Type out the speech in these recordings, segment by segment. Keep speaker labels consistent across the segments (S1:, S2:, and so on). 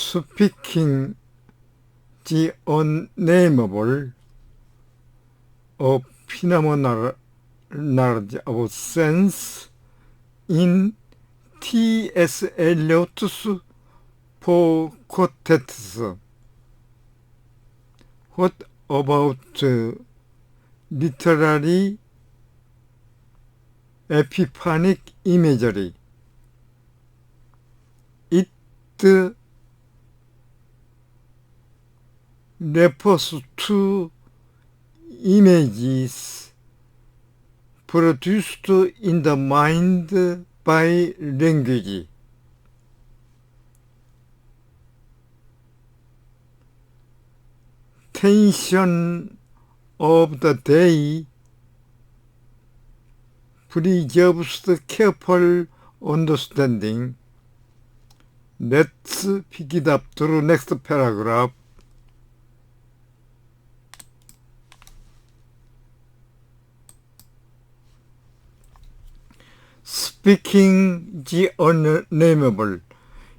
S1: Speaking the unnameable, a phenomenal knowledge of sense in T.S. Eliot's Four Quartets. What about literary epiphanic imagery? It refers to images produced in the mind by language. Tension of the day preserves careful understanding. Let's pick it up to next paragraph. Speaking the unnameable,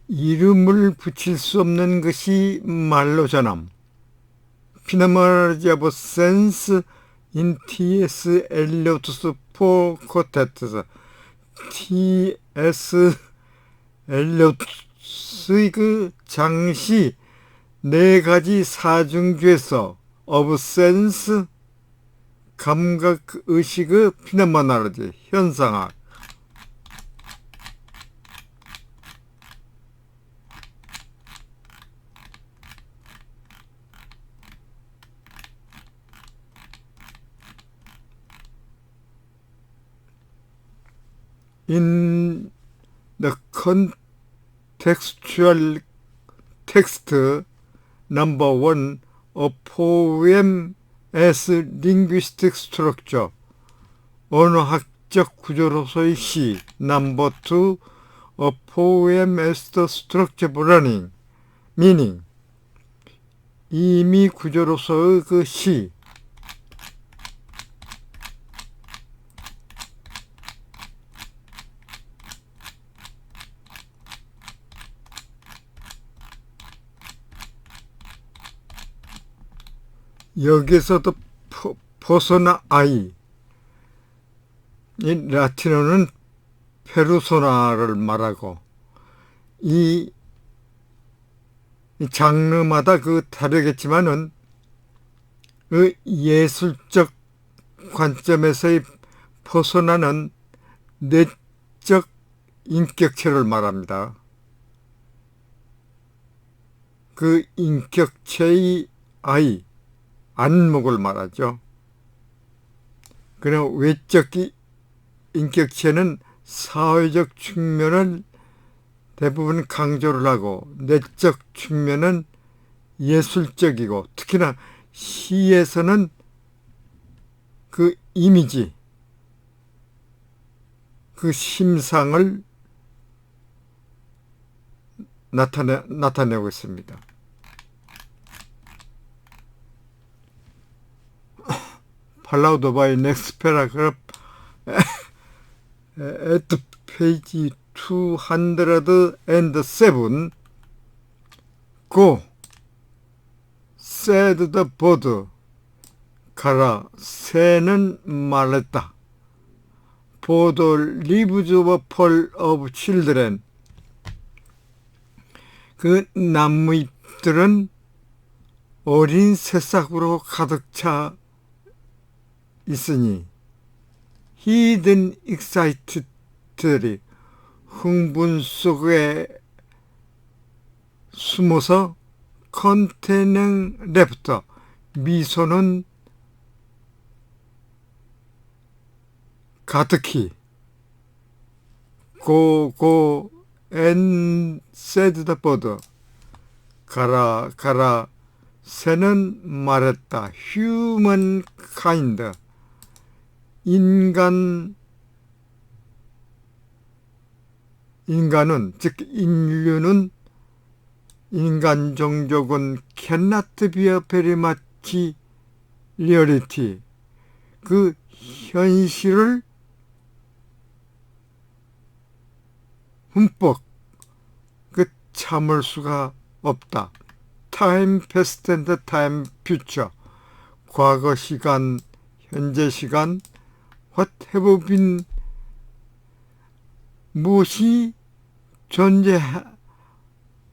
S1: 이름을 붙일 수 없는 것이 말로 전함. Phenomenology of sense in T.S. Eliot's Four Quartets. T.S. 엘리엇의 그 장시 네 가지 사중주에서 of sense, 감각 의식의 phenomenology, 현상학. In the contextual text number 1, a poem as linguistic structure, 언어학적 구조로서의 시. Number 2, a poem as the structure of learning, meaning, 의미 구조로서의 그 시. 여기서도 퍼소나 아이, 이 라틴어는 페르소나를 말하고 이 장르마다 그 다르겠지만은 그 예술적 관점에서의 퍼소나는 내적 인격체를 말합니다. 그 인격체의 아이, 안목을 말하죠. 그러나 외적 인격체는 사회적 측면을 대부분 강조를 하고 내적 측면은 예술적이고 특히나 시에서는 그 이미지, 그 심상을 나타내고 있습니다. Followed by next paragraph at page 207. Go, said the bird. 가라, 새는 말했다. For the leaves were full of children. 그 나무잎들은 어린 새싹으로 가득 차 있으니 hidden excitedly, 흥분 속에 숨어서 containing laughter, 미소는 가득히. Go and said the bird. 가라 가라, 새는 말했다. humankind, 인간은, 즉 인류는, 인간 종족은 cannot be a very much reality, 그 현실을 흠뻑 그 참을 수가 없다. Time past and time future. 과거 시간, 현재 시간, what have been, 무엇이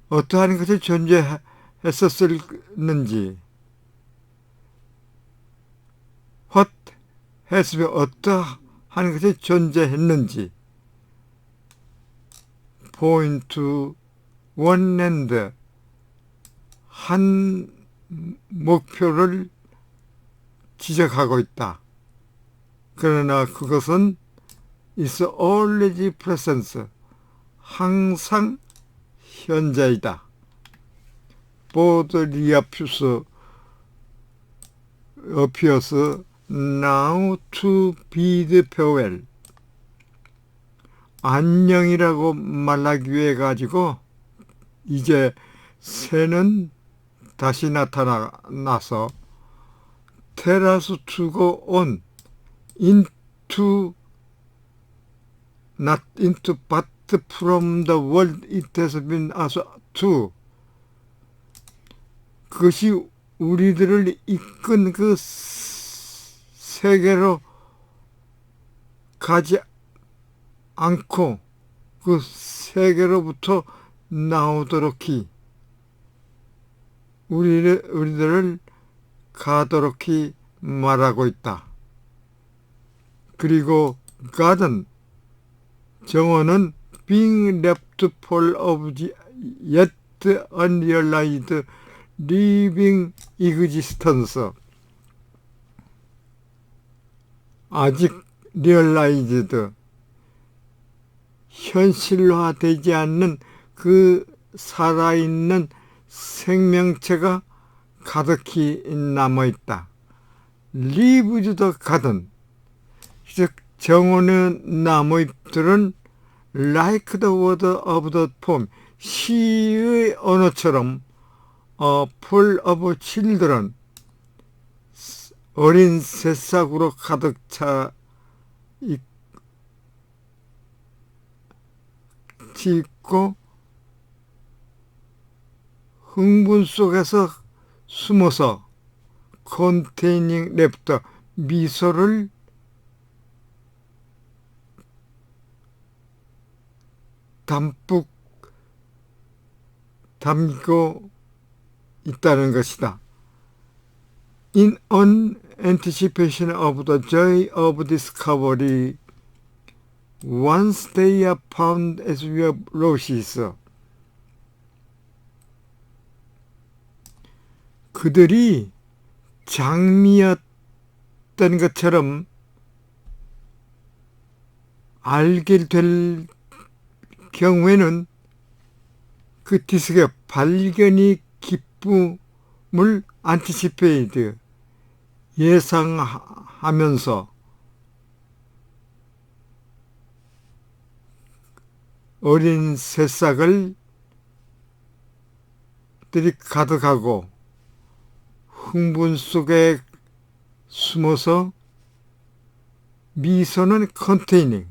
S1: 어떠한 것이 존재했었는지, what has been, 어떠한 것이 존재했는지, point one and, 한 목표를 지적하고 있다. 그러나 그것은 is always present, 항상 현재이다. 보드 appears now to bid farewell. 안녕이라고 말하기 위해 가지고 이제 새는 다시 나타나서 tell us to go on into, not into, but from the world it has been us to. 그것이 우리들을 이끈 그 세계로 가지 않고 그 세계로부터 나오도록히 우리들을 가도록히 말하고 있다. 그리고 God은, 정원은 being left full of the yet unrealized living existence, 아직 realized, 현실화되지 않는 그 살아있는 생명체가 가득히 남아있다. Leave the garden, 즉 정원의 나무잎들은 like the word of the poem, 시의 언어처럼 full of children, 어린 새싹으로 가득 차 있고 흥분 속에서 숨어서 containing laughter, 미소를 담뿍 담고 있다는 것이다. In an anticipation of the joy of discovery, once they are found as your roses. 그들이 장미였던 것처럼 알게 될 경우에는 그 뒤속에 발견이 기쁨을 anticipate, 예상하면서 어린 새싹을 들이 가득하고 흥분 속에 숨어서 미소는 containing,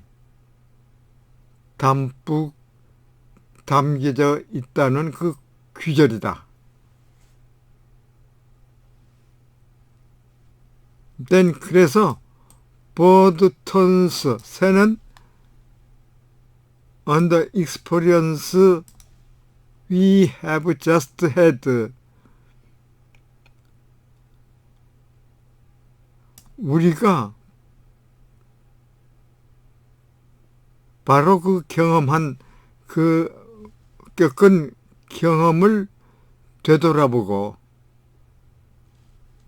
S1: 담뿍 담겨져 있다는 그 귀절이다. then 그래서 bird turns, 새는 on the experience we have just had, 우리가 바로 그 경험한 그 겪은 경험을 되돌아보고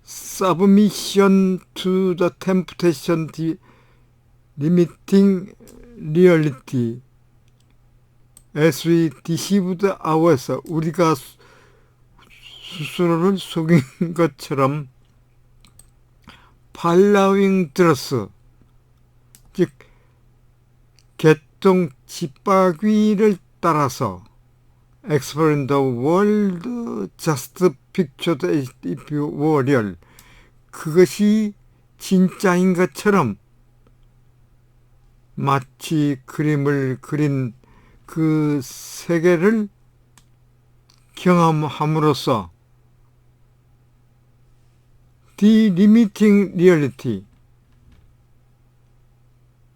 S1: submission to the temptation limiting reality as we deceived ourselves, 우리가 스스로를 속인 것처럼 following drugs, 즉 개똥 집바귀를 따라서 exploring the world just pictured as if you were real, 그것이 진짜인 것처럼 마치 그림을 그린 그 세계를 경험함으로써 delimiting reality,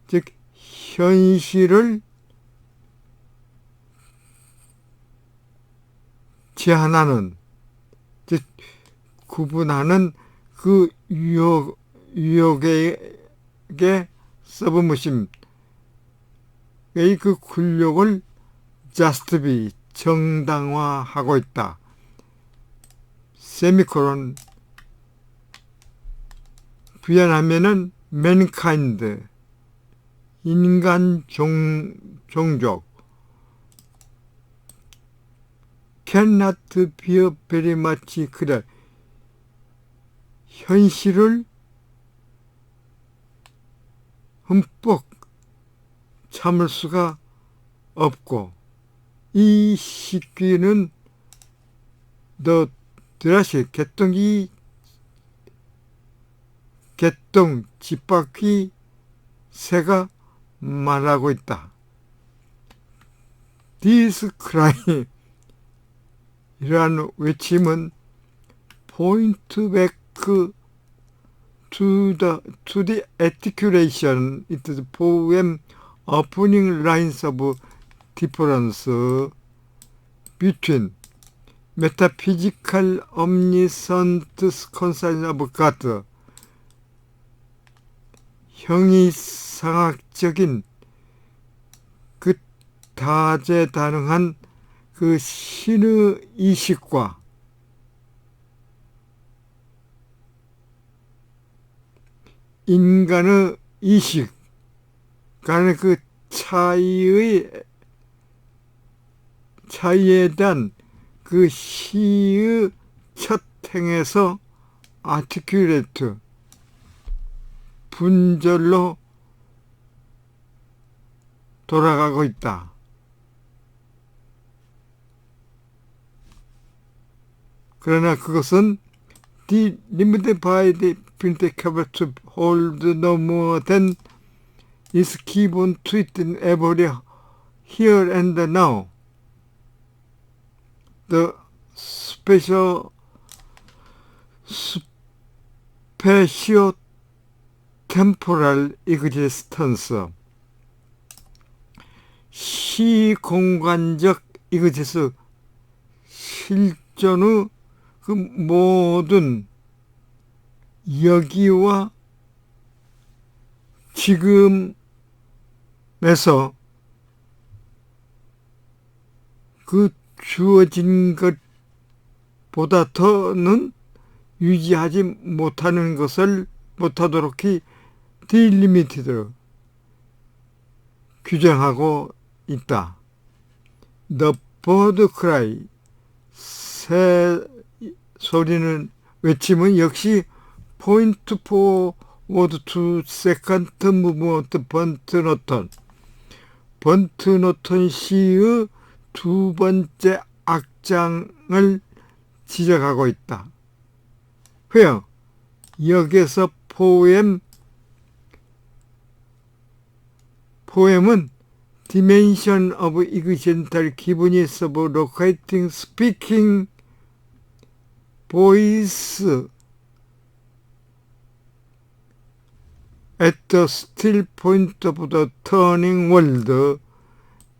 S1: 즉 현실을 제한하는, 즉 구분하는 그 유혹에게 서브무심의 그 굴욕을 just be, 정당화하고 있다. 세미콜론. 부연하면은 mankind, 인간 종족 cannot be very much clear, 현실을 흠뻑 참을 수가 없고, 이 식귀는 더 드라시 개똥 집바퀴 새가 말하고 있다. This cry, 이러한 외침은 point back to the articulation, it is poem opening lines of difference between metaphysical omniscient consciousness of God, 형이상학적인 그 다재다능한 그 신의 이식과 인간의 이식 간의 그 차이에 대한 그 시의 첫 행에서 아티큘레이트, 분절로 돌아가고 있다. 그러나 그것은 limited by the printed cover to hold no more than is given to it in every here and now. The spatio temporal existence, 시공간적 existence, 실존의 그 모든 여기와 지금에서 그 주어진 것보다 더는 유지하지 못하는 것을 못하도록 딜리미티드 규정하고 있다. The bird cry, 새 소리는, 외침은 역시 point forward to second movement 번트노턴 시의 두 번째 악장을 지적하고 있다. 왜요? 여기서 포엠은 dimension of existential 기분이 of locating speaking voice at the still point of the turning world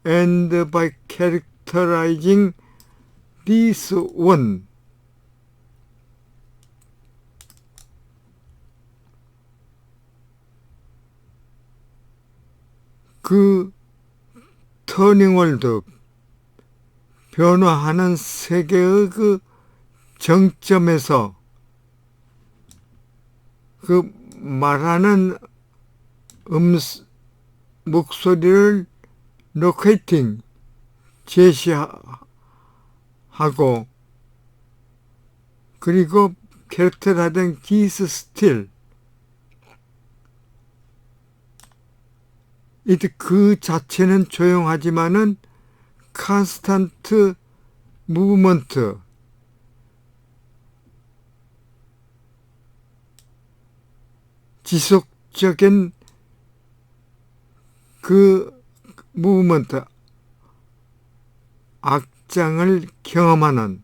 S1: and by characterizing this one, 그 터닝 월드, 변화하는 세계의 그 정점에서 그 말하는 목소리를 로케이팅, 제시하고, 그리고 캐릭터라든 기스 스틸, 그 자체는 조용하지만은 컨스탄트 무브먼트, 지속적인 그 무브먼트, 이악장을 경험하는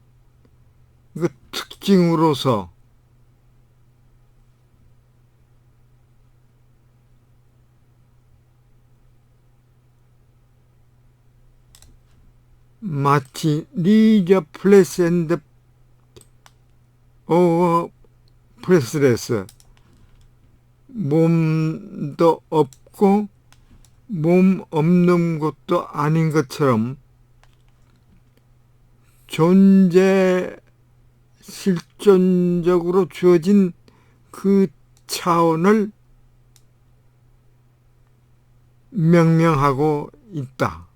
S1: 그 특징으로서 마치 리저 플레스 앤드 오버 프레스레스, 몸도 없고 몸 없는 것도 아닌 것처럼 존재 실존적으로 주어진 그 차원을 명명하고 있다.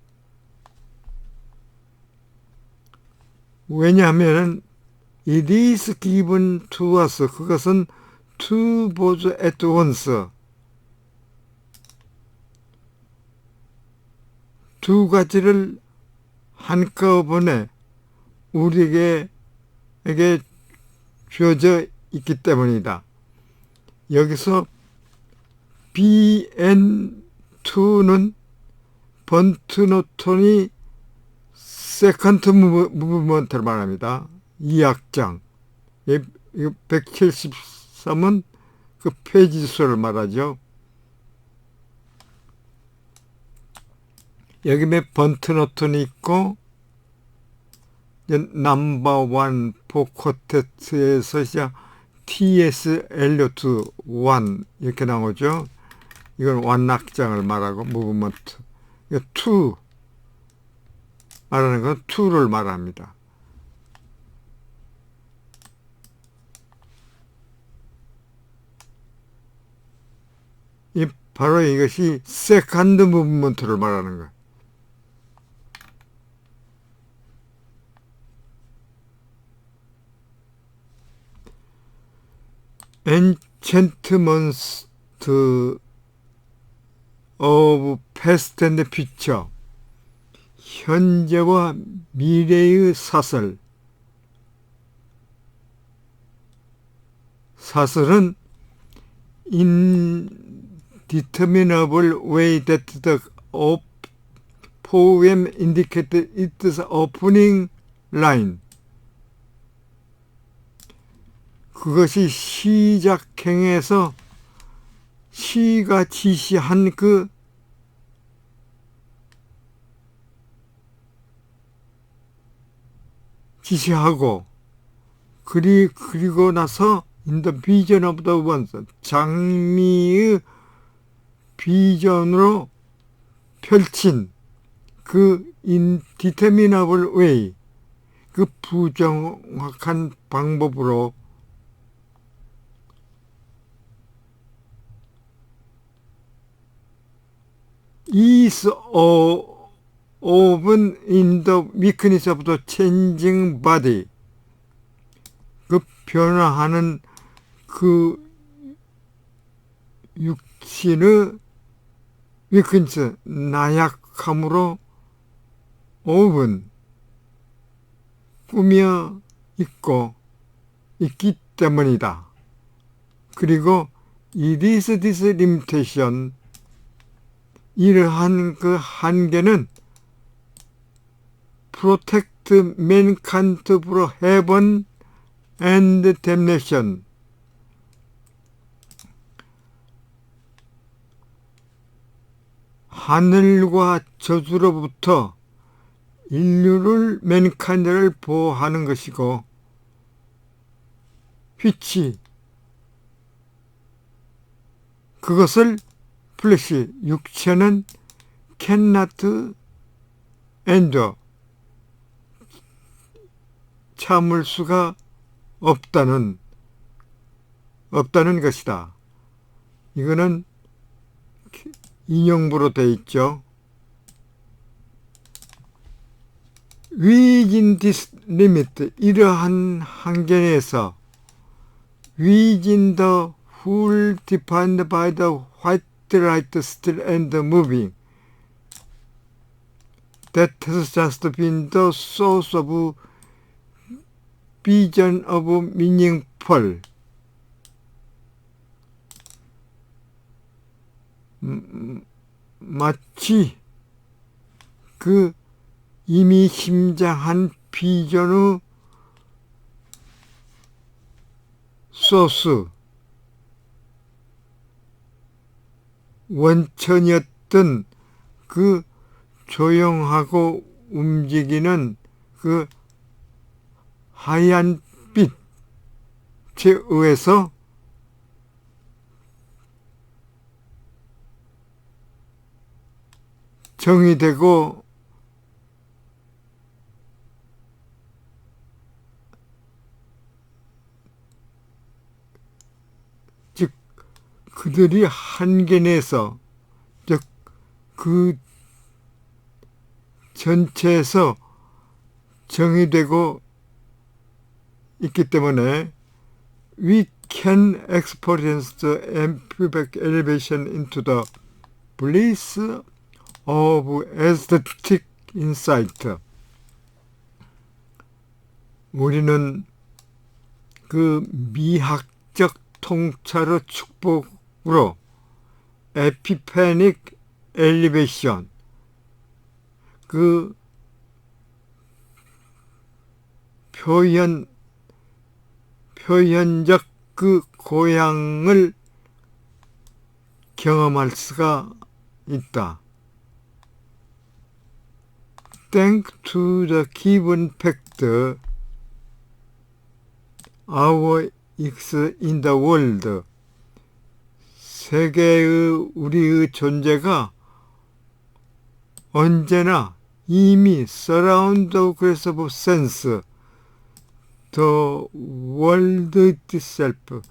S1: 왜냐하면 it is given to us, 그것은 to both at once, 두 가지를 한꺼번에 우리에게 주어져 있기 때문이다. 여기서 BN2는 번트노톤이 세컨드 무브먼트를 말합니다. 2악장. 173은 그 페이지 수를 말하죠. 여기 번트노톤이 있고 넘버1 포쿼테트에서 시작 T.S. 엘리어트 1 이렇게 나오죠. 이건 완악장을 말하고 무브먼트. 2 말하는 건 2를 말합니다. 바로 이것이 세컨드 무브먼트를 말하는 거예요. 엔챈트먼트 오브 패스트 앤드 퓨처, 현재와 미래의 사설. 사설은 indeterminable way that the poem indicated its opening line. 그것이 시작행에서 시가 지시한 그 지시하고 그리고 나서 in the vision of the ones, 장미의 비전으로 펼친 그 indeterminable way, 그 부정확한 방법으로 is open in the weakness of the changing body, 그 변화하는 그 육신의 weakness, 나약함으로 open, 꾸며 있기 때문이다. 그리고 it is this limitation, 이러한 그 한계는 protect mankind from heaven and damnation, 하늘과 저주로부터 인류를 맨카인드를 보호하는 것이고, which, 그것을 플래시, 육체는 cannot endure, 참을 수가 없다는 것이다. 이거는 인용부로 되어 있죠. within this limit, 이러한 한계 내에서 within the whole defined by the white light still and moving, that has just been the source of vision of meaningful, 마치 그 이미 심장한 비전의 소스, 원천이었던 그 조용하고 움직이는 그 하얀 빛에 의해서 정의되고 즉 그들이 한계 내에서 즉 그 전체에서 정의되고 있기 때문에 we can experience the empiric elevation into the bliss of aesthetic insight. 우리는 그 미학적 통찰의 축복으로 에피페닉 엘리베이션, 그 표현적 그 고향을 경험할 수가 있다. Thanks to the given fact, our existence in the world, 세계의 우리의 존재가 언제나 이미 surround grace of sense, the world itself,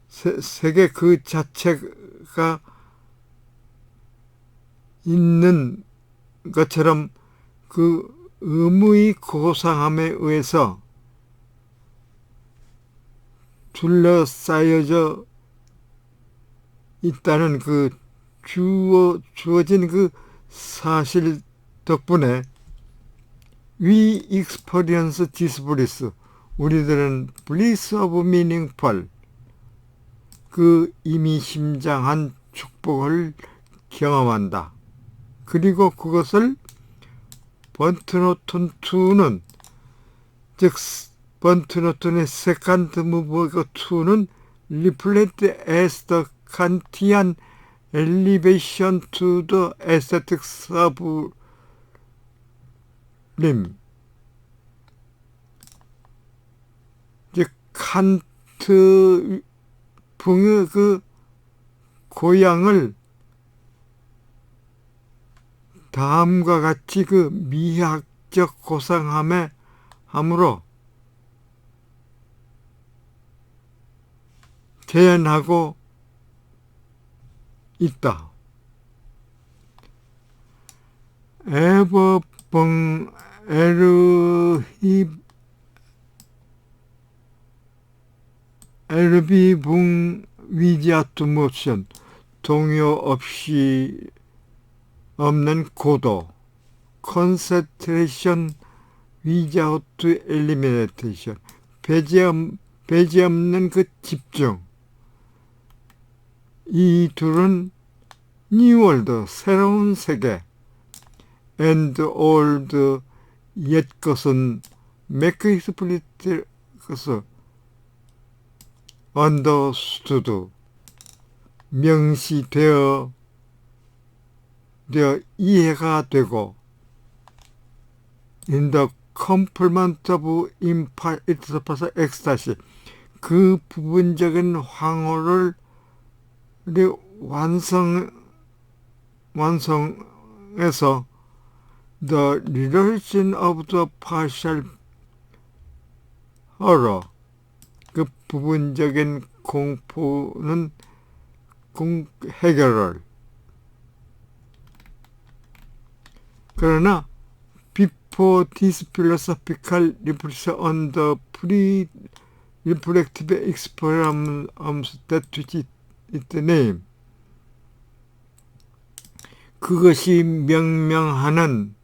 S1: 세계 그 자체가 있는 것처럼 그 의무의 고상함에 의해서 둘러싸여져 있다는 그 주어진 그 사실 덕분에 we experience this bliss, 우리들은 bliss of meaningful, 그 이미 심장한 축복을 경험한다. 그리고 그것을 번트노튼 2는, 즉 번트노튼의 세컨드 무브가 2는 reflect as the Kantian elevation to the aesthetic sublime, 즉 칸트 풍의 그 고향을 다음과 같이 그 미학적 고상함으로 재현하고 있다. 에버벙 엘비붕 위지아트 모션, 동요 없이 없는 고도, 컨센트레이션 위자우트 엘리미네이션, 배제 없는 그 집중. 이 둘은 뉴월드, 새로운 세계, and old, 옛 것은 make explicit 것을 understood, 명시되어 이해가 되고, in the complement of impulse ecstasy, 그 부분적인 황홀을 완성해서 the relation of the partial horror, 그 부분적인 공포는 해결을. 그러나 before this philosophical reflection on the pre-reflective experience that which it name, 그것이 명명하는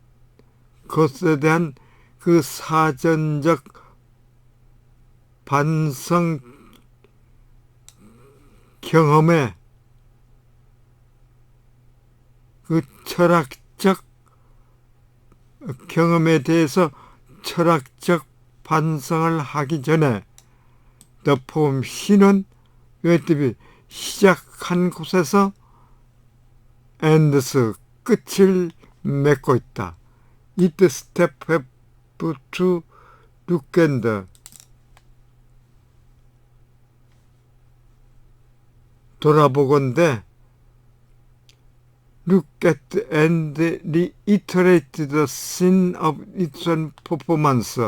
S1: 것에 대한 그 사전적 반성 경험의 그 철학적 경험에 대해서 철학적 반성을 하기 전에 The poem 시는 웨트비 시작한 곳에서 ends 끝을 맺고 있다. It step have to look and 돌아보건대 look at and reiterate the scene of its own performance.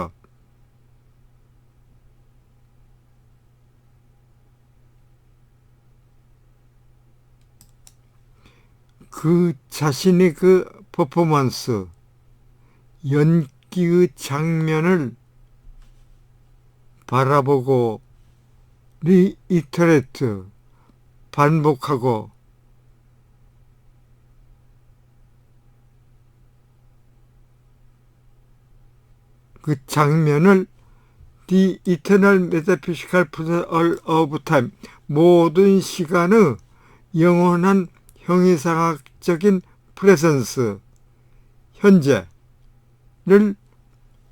S1: 그 자신의 그 퍼포먼스, 연기의 장면을 바라보고 리이터레이트, 반복하고 그 장면을 The Eternal Metaphysical Principle of Time, 모든 시간의 영원한 형이상학적인 프레젠스, 현재를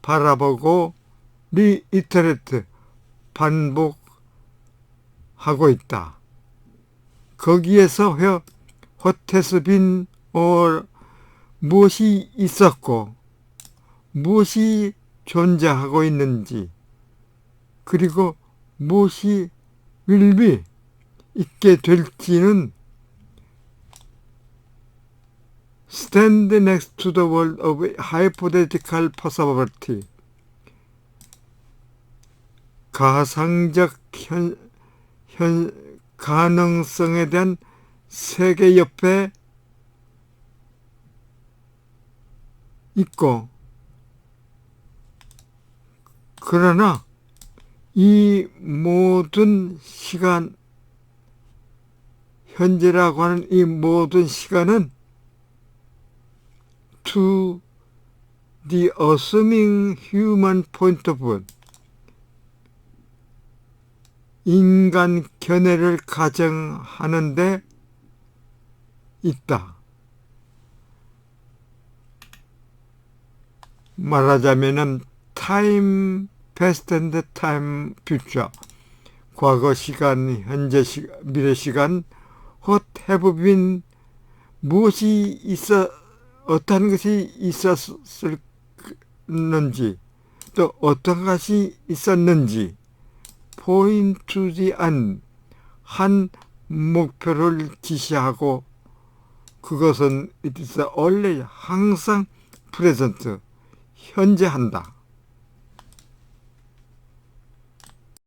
S1: 바라보고 리이터레이트, 반복하고 있다. 거기에서 what has been or 무엇이 있었고 무엇이 존재하고 있는지, 그리고 무엇이 will be 있게 될지는 stand next to the world of hypothetical possibility, 가상적 가능성에 대한 세계 옆에 있고, 그러나 이 모든 시간, 현재라고 하는 이 모든 시간은 to the assuming human point of view, 인간 견해를 가정하는데 있다. 말하자면은 time past and time future, 과거 시간, 현재 시간, 미래 시간, what have been, 무엇이 어떤 것이 있었는지, 또 어떤 것이 있었는지, point to the end, 한 목표를 지시하고, 그것은 it is always, 항상 present, 현재한다.